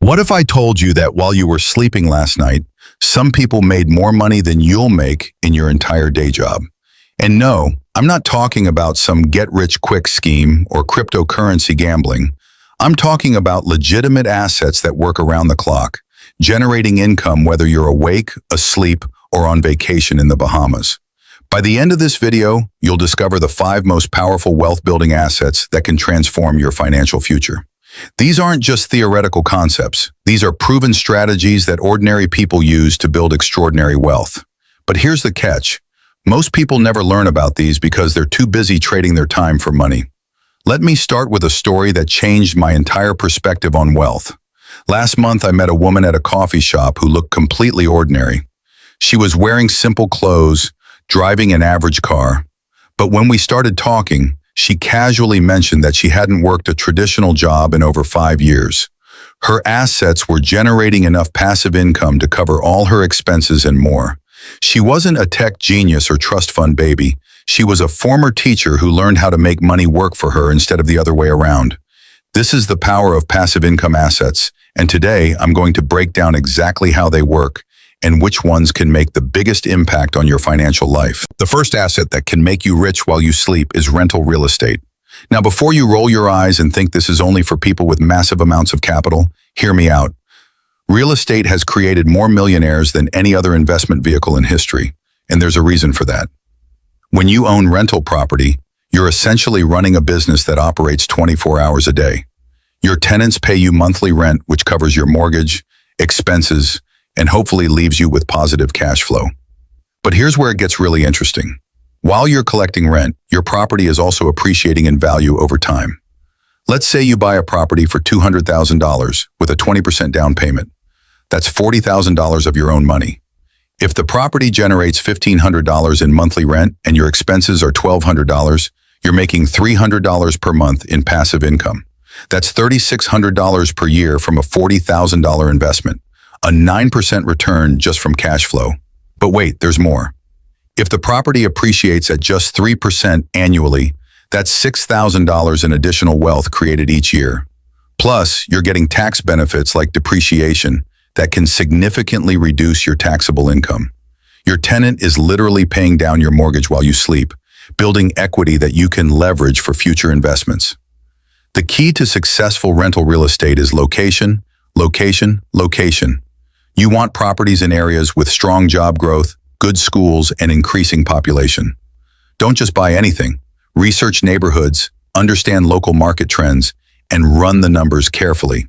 What if I told you that while you were sleeping last night, some people made more money than you'll make in your entire day job? And no, I'm not talking about some get-rich-quick scheme or cryptocurrency gambling. I'm talking about legitimate assets that work around the clock, generating income whether you're awake, asleep, or on vacation in the Bahamas. By the end of this video, you'll discover the 5 most powerful wealth-building assets that can transform your financial future. These aren't just theoretical concepts. These are proven strategies that ordinary people use to build extraordinary wealth. But here's the catch. Most people never learn about these because they're too busy trading their time for money. Let me start with a story that changed my entire perspective on wealth. Last month, I met a woman at a coffee shop who looked completely ordinary. She was wearing simple clothes, driving an average car. But when we started talking, she casually mentioned that she hadn't worked a traditional job in over 5 years. Her assets were generating enough passive income to cover all her expenses and more. She wasn't a tech genius or trust fund baby. She was a former teacher who learned how to make money work for her instead of the other way around. This is the power of passive income assets, and today I'm going to break down exactly how they work and which ones can make the biggest impact on your financial life. The first asset that can make you rich while you sleep is rental real estate. Now, before you roll your eyes and think this is only for people with massive amounts of capital, hear me out. Real estate has created more millionaires than any other investment vehicle in history, and there's a reason for that. When you own rental property, you're essentially running a business that operates 24 hours a day. Your tenants pay you monthly rent, which covers your mortgage, expenses, and hopefully leaves you with positive cash flow. But here's where it gets really interesting. While you're collecting rent, your property is also appreciating in value over time. Let's say you buy a property for $200,000 with a 20% down payment. That's $40,000 of your own money. If the property generates $1,500 in monthly rent and your expenses are $1,200, you're making $300 per month in passive income. That's $3,600 per year from a $40,000 investment. A 9% return just from cash flow. But wait, there's more. If the property appreciates at just 3% annually, that's $6,000 in additional wealth created each year. Plus, you're getting tax benefits like depreciation that can significantly reduce your taxable income. Your tenant is literally paying down your mortgage while you sleep, building equity that you can leverage for future investments. The key to successful rental real estate is location, location, location. You want properties in areas with strong job growth, good schools, and increasing population. Don't just buy anything. Research neighborhoods, understand local market trends, and run the numbers carefully.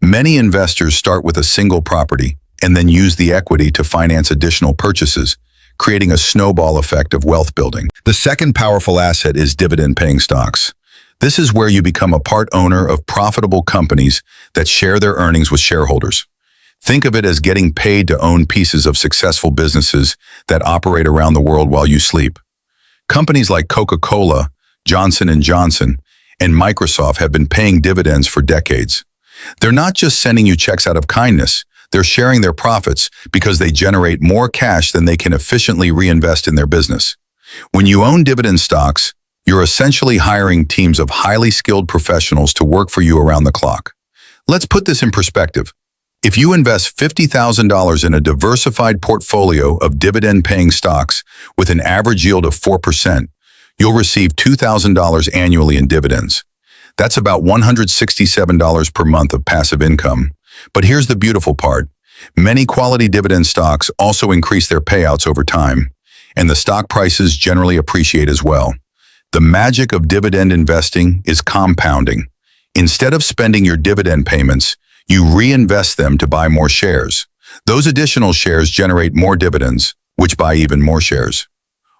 Many investors start with a single property and then use the equity to finance additional purchases, creating a snowball effect of wealth building. The second powerful asset is dividend-paying stocks. This is where you become a part owner of profitable companies that share their earnings with shareholders. Think of it as getting paid to own pieces of successful businesses that operate around the world while you sleep. Companies like Coca-Cola, Johnson & Johnson, and Microsoft have been paying dividends for decades. They're not just sending you checks out of kindness, they're sharing their profits because they generate more cash than they can efficiently reinvest in their business. When you own dividend stocks, you're essentially hiring teams of highly skilled professionals to work for you around the clock. Let's put this in perspective. If you invest $50,000 in a diversified portfolio of dividend-paying stocks with an average yield of 4%, you'll receive $2,000 annually in dividends. That's about $167 per month of passive income. But here's the beautiful part. Many quality dividend stocks also increase their payouts over time, and the stock prices generally appreciate as well. The magic of dividend investing is compounding. Instead of spending your dividend payments, you reinvest them to buy more shares. Those additional shares generate more dividends, which buy even more shares.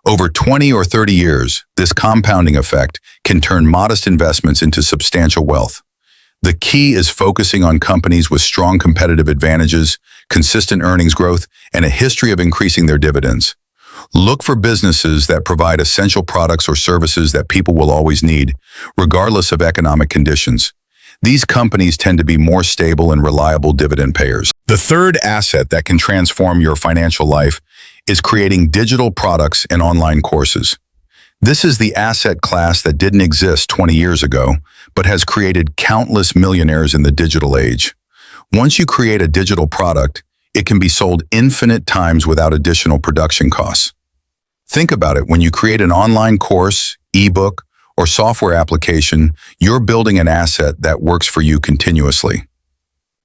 Over 20 or 30 years, this compounding effect can turn modest investments into substantial wealth. The key is focusing on companies with strong competitive advantages, consistent earnings growth, and a history of increasing their dividends. Look for businesses that provide essential products or services that people will always need, regardless of economic conditions. These companies tend to be more stable and reliable dividend payers. The third asset that can transform your financial life is creating digital products and online courses. This is the asset class that didn't exist 20 years ago, but has created countless millionaires in the digital age. Once you create a digital product, it can be sold infinite times without additional production costs. Think about it. When you create an online course, ebook, or software application, you're building an asset that works for you continuously.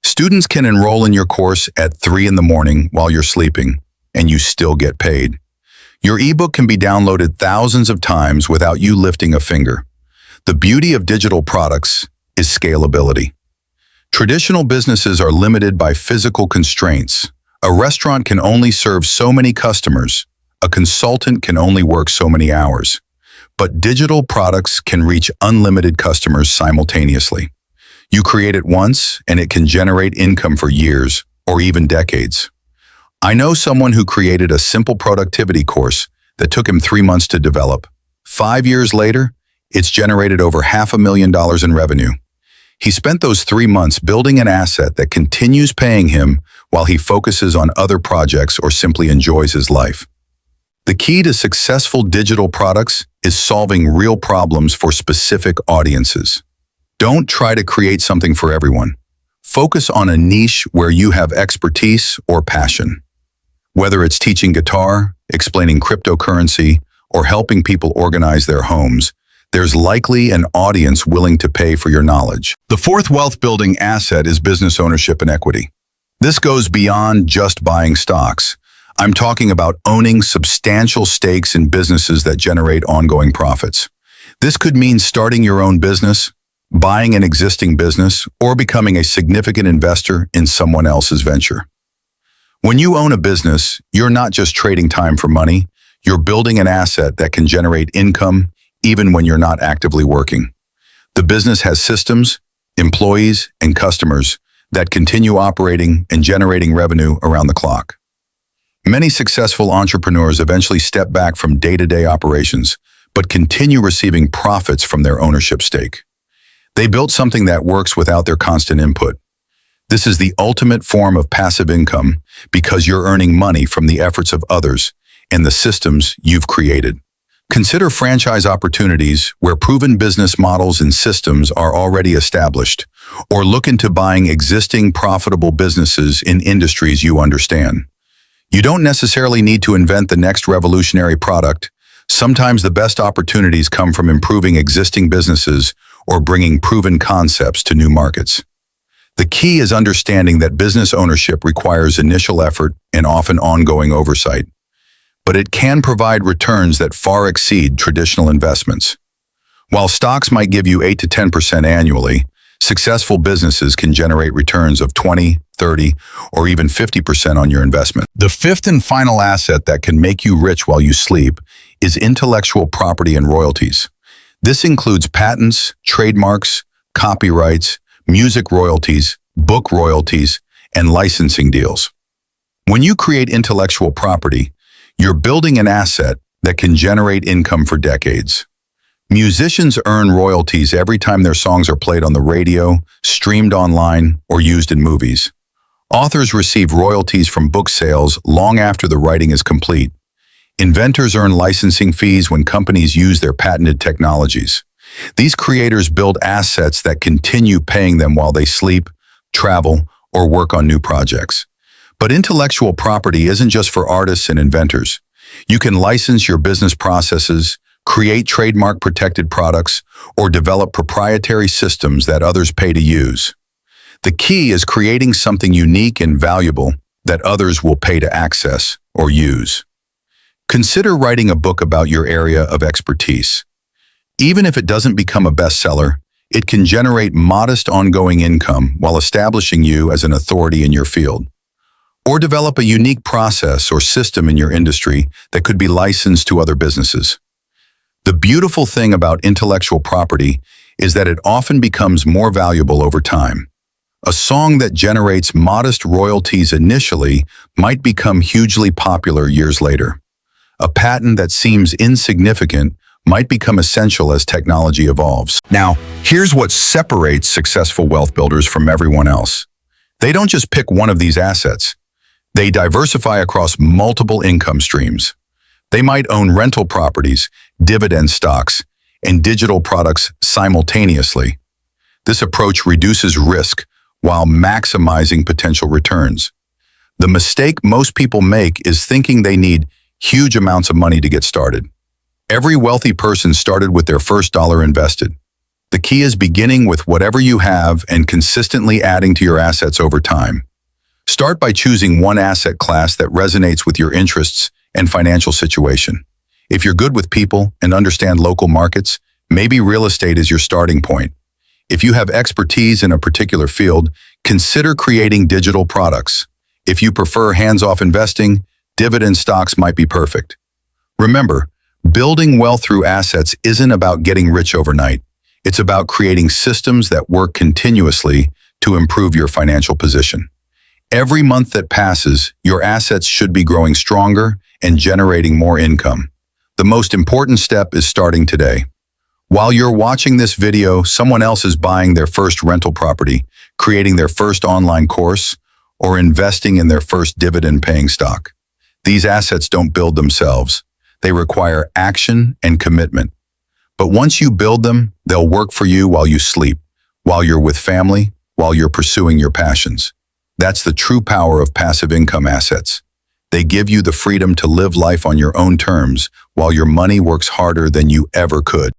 Students can enroll in your course at 3 in the morning while you're sleeping, and you still get paid. Your ebook can be downloaded thousands of times without you lifting a finger. The beauty of digital products is scalability. Traditional businesses are limited by physical constraints. A restaurant can only serve so many customers. A consultant can only work so many hours. But digital products can reach unlimited customers simultaneously. You create it once, and it can generate income for years or even decades. I know someone who created a simple productivity course that took him 3 months to develop. 5 years later, it's generated over $500,000 in revenue. He spent those 3 months building an asset that continues paying him while he focuses on other projects or simply enjoys his life. The key to successful digital products is solving real problems for specific audiences. Don't try to create something for everyone. Focus on a niche where you have expertise or passion. Whether it's teaching guitar, explaining cryptocurrency, or helping people organize their homes, there's likely an audience willing to pay for your knowledge. The fourth wealth-building asset is business ownership and equity. This goes beyond just buying stocks. I'm talking about owning substantial stakes in businesses that generate ongoing profits. This could mean starting your own business, buying an existing business, or becoming a significant investor in someone else's venture. When you own a business, you're not just trading time for money, you're building an asset that can generate income even when you're not actively working. The business has systems, employees, and customers that continue operating and generating revenue around the clock. Many successful entrepreneurs eventually step back from day-to-day operations, but continue receiving profits from their ownership stake. They built something that works without their constant input. This is the ultimate form of passive income because you're earning money from the efforts of others and the systems you've created. Consider franchise opportunities where proven business models and systems are already established, or look into buying existing profitable businesses in industries you understand. You don't necessarily need to invent the next revolutionary product. Sometimes the best opportunities come from improving existing businesses or bringing proven concepts to new markets. The key is understanding that business ownership requires initial effort and often ongoing oversight, but it can provide returns that far exceed traditional investments. While stocks might give you 8 to 10% annually, successful businesses can generate returns of 20, 30, or even 50% on your investment. The fifth and final asset that can make you rich while you sleep is intellectual property and royalties. This includes patents, trademarks, copyrights, music royalties, book royalties, and licensing deals. When you create intellectual property, you're building an asset that can generate income for decades. Musicians earn royalties every time their songs are played on the radio, streamed online, or used in movies. Authors receive royalties from book sales long after the writing is complete. Inventors earn licensing fees when companies use their patented technologies. These creators build assets that continue paying them while they sleep, travel, or work on new projects. But intellectual property isn't just for artists and inventors. You can license your business processes, create trademark-protected products, or develop proprietary systems that others pay to use. The key is creating something unique and valuable that others will pay to access or use. Consider writing a book about your area of expertise. Even if it doesn't become a bestseller, it can generate modest ongoing income while establishing you as an authority in your field. Or develop a unique process or system in your industry that could be licensed to other businesses. The beautiful thing about intellectual property is that it often becomes more valuable over time. A song that generates modest royalties initially might become hugely popular years later. A patent that seems insignificant might become essential as technology evolves. Now, here's what separates successful wealth builders from everyone else. They don't just pick one of these assets. They diversify across multiple income streams. They might own rental properties, dividend stocks, and digital products simultaneously. This approach reduces risk while maximizing potential returns. The mistake most people make is thinking they need huge amounts of money to get started. Every wealthy person started with their first dollar invested. The key is beginning with whatever you have and consistently adding to your assets over time. Start by choosing one asset class that resonates with your interests and financial situation. If you're good with people and understand local markets, maybe real estate is your starting point. If you have expertise in a particular field, consider creating digital products. If you prefer hands-off investing, dividend stocks might be perfect. Remember, building wealth through assets isn't about getting rich overnight. It's about creating systems that work continuously to improve your financial position. Every month that passes, your assets should be growing stronger and generating more income. The most important step is starting today. While you're watching this video, someone else is buying their first rental property, creating their first online course, or investing in their first dividend-paying stock. These assets don't build themselves. They require action and commitment. But once you build them, they'll work for you while you sleep, while you're with family, while you're pursuing your passions. That's the true power of passive income assets. They give you the freedom to live life on your own terms while your money works harder than you ever could.